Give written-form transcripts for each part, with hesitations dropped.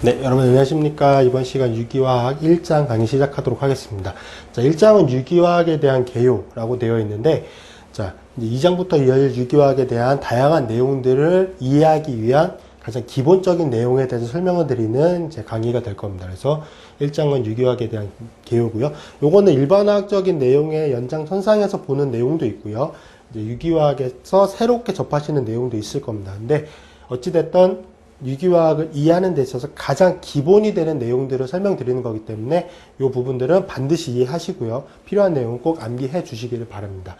네, 여러분 안녕하십니까. 이번 시간 유기화학 1장 강의 시작하도록 하겠습니다. 자, 1장은 유기화학에 대한 개요라고 되어 있는데, 자, 이제 2장부터 이어질 유기화학에 대한 다양한 내용들을 이해하기 위한 가장 기본적인 내용에 대해서 설명을 드리는 제 강의가 될 겁니다. 그래서 1장은 유기화학에 대한 개요고요. 요거는 일반화학적인 내용의 연장선상에서 보는 내용도 있고요. 이제 유기화학에서 새롭게 접하시는 내용도 있을 겁니다. 근데 어찌됐든 유기화학을 이해하는 데 있어서 가장 기본이 되는 내용들을 설명드리는 거기 때문에 이 부분들은 반드시 이해하시고요. 필요한 내용은 꼭 암기해 주시기를 바랍니다.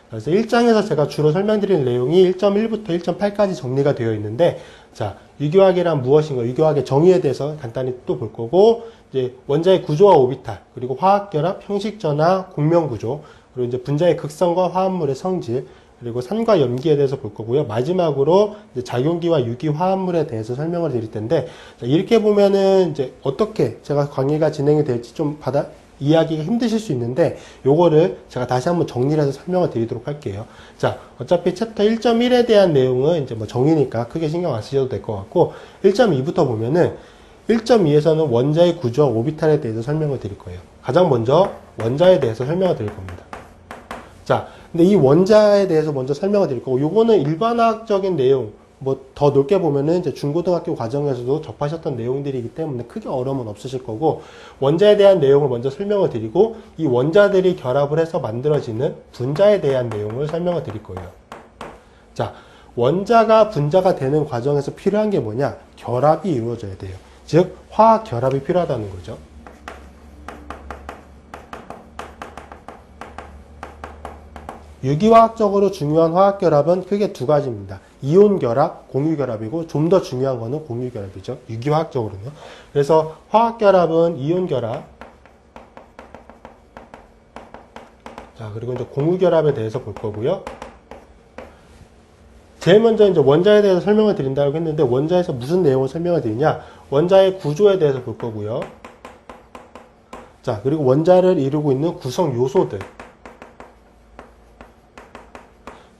그래서 1장에서 제가 주로 설명드릴 내용이 1.1부터 1.8까지 정리가 되어 있는데, 자, 유기화학이란 무엇인가, 유기화학의 정의에 대해서 간단히 또 볼 거고, 이제 원자의 구조와 오비탈, 그리고 화학결합, 형식전화, 공명구조, 그리고 이제 분자의 극성과 화합물의 성질, 그리고 산과 염기에 대해서 볼 거고요. 마지막으로 이제 작용기와 유기화합물에 대해서 설명을 드릴 텐데, 자, 이렇게 보면은 이제 어떻게 제가 강의가 진행이 될지 좀 이해하기가 힘드실 수 있는데, 요거를 제가 다시 한번 정리를 해서 설명을 드리도록 할게요. 자, 어차피 챕터 1.1에 대한 내용은 이제 뭐 정의니까 크게 신경 안 쓰셔도 될 것 같고, 1.2부터 보면은 1.2에서는 원자의 구조와 오비탈에 대해서 설명을 드릴 거예요. 가장 먼저 원자에 대해서 설명을 드릴 겁니다. 자, 근데 이 원자에 대해서 먼저 설명을 드릴 거고, 요거는 일반화학적인 내용, 뭐 더 넓게 보면은 이제 중고등학교 과정에서도 접하셨던 내용들이기 때문에 크게 어려움은 없으실 거고, 원자에 대한 내용을 먼저 설명을 드리고, 이 원자들이 결합을 해서 만들어지는 분자에 대한 내용을 설명을 드릴 거예요. 자, 원자가 분자가 되는 과정에서 필요한 게 뭐냐? 결합이 이루어져야 돼요. 즉, 화학 결합이 필요하다는 거죠. 유기화학적으로 중요한 화학결합은 크게 두 가지입니다. 이온결합, 공유결합이고, 좀 더 중요한 거는 공유결합이죠. 유기화학적으로는. 그래서 화학결합은 이온결합, 자, 그리고 이제 공유결합에 대해서 볼 거고요. 제일 먼저 이제 원자에 대해서 설명을 드린다고 했는데, 원자에서 무슨 내용을 설명을 드리냐? 원자의 구조에 대해서 볼 거고요. 자, 그리고 원자를 이루고 있는 구성 요소들,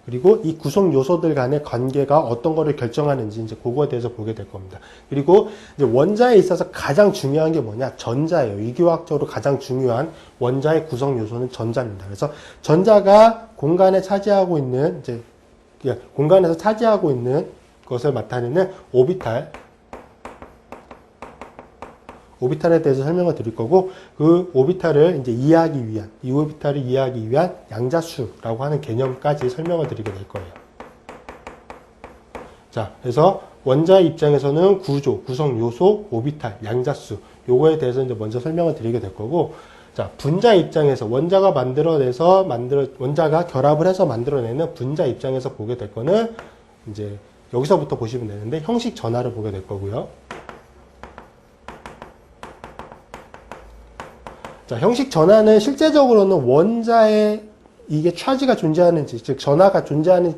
그리고 이 구성 요소들 간의 관계가 어떤 거를 결정하는지 이제 그거에 대해서 보게 될 겁니다. 그리고 이제 원자에 있어서 가장 중요한 게 뭐냐? 전자예요. 유기화학적으로 가장 중요한 원자의 구성 요소는 전자입니다. 그래서 전자가 공간에 차지하고 있는 이제 공간에서 차지하고 있는 것을 나타내는 오비탈에 대해서 설명을 드릴 거고, 그 오비탈을 이제 이해하기 위한, 이 오비탈을 이해하기 위한 양자수라고 하는 개념까지 설명을 드리게 될 거예요. 자, 그래서 원자의 입장에서는 구조, 구성 요소, 오비탈, 양자수, 요거에 대해서 이제 먼저 설명을 드리게 될 거고, 자, 분자 입장에서 원자가 원자가 결합을 해서 만들어내는 분자 입장에서 보게 될 거는 이제 여기서부터 보시면 되는데, 형식 전화를 보게 될 거고요. 자, 형식 전하는 실제적으로는 원자에 이게 차지가 존재하는지, 즉 전하가 존재하는지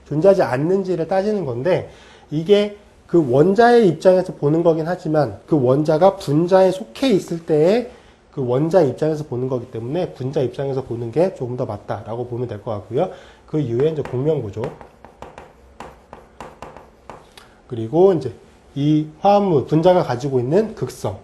존재하지 않는지를 따지는 건데, 이게 그 원자의 입장에서 보는 거긴 하지만 그 원자가 분자에 속해 있을 때의 그 원자 입장에서 보는 거기 때문에 분자 입장에서 보는 게 조금 더 맞다라고 보면 될 것 같고요. 그 이후에 이제 공명구조, 그리고 이제 이 화합물 분자가 가지고 있는 극성.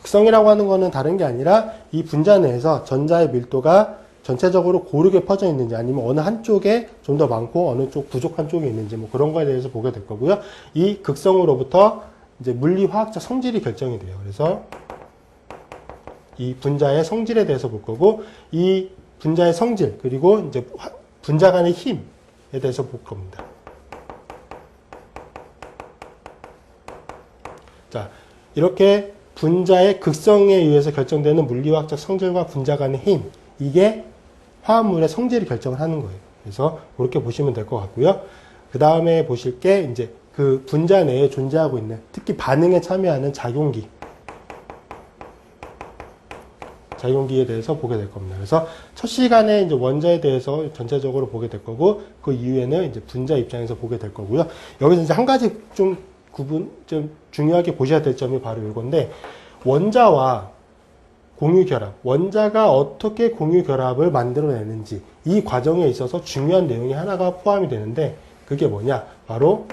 극성이라고 하는 거는 다른 게 아니라 이 분자 내에서 전자의 밀도가 전체적으로 고르게 퍼져 있는지, 아니면 어느 한쪽에 좀 더 많고 어느 쪽 부족한 쪽이 있는지, 뭐 그런 거에 대해서 보게 될 거고요. 이 극성으로부터 이제 물리화학적 성질이 결정이 돼요. 그래서 이 분자의 성질에 대해서 볼 거고, 이 분자의 성질, 그리고 이제 분자 간의 힘에 대해서 볼 겁니다. 자, 이렇게 분자의 극성에 의해서 결정되는 물리화학적 성질과 분자 간의 힘, 이게 화합물의 성질을 결정을 하는 거예요. 그래서 그렇게 보시면 될 것 같고요. 그 다음에 보실 게 이제 그 분자 내에 존재하고 있는, 특히 반응에 참여하는 작용기에 대해서 보게 될 겁니다. 그래서 첫 시간에 이제 원자에 대해서 전체적으로 보게 될 거고, 그 이후에는 이제 분자 입장에서 보게 될 거고요. 여기서 이제 한 가지 좀 중요하게 보셔야 될 점이 바로 이건데, 원자와 공유결합, 원자가 어떻게 공유결합을 만들어내는지, 이 과정에 있어서 중요한 내용이 하나가 포함이 되는데, 그게 뭐냐? 바로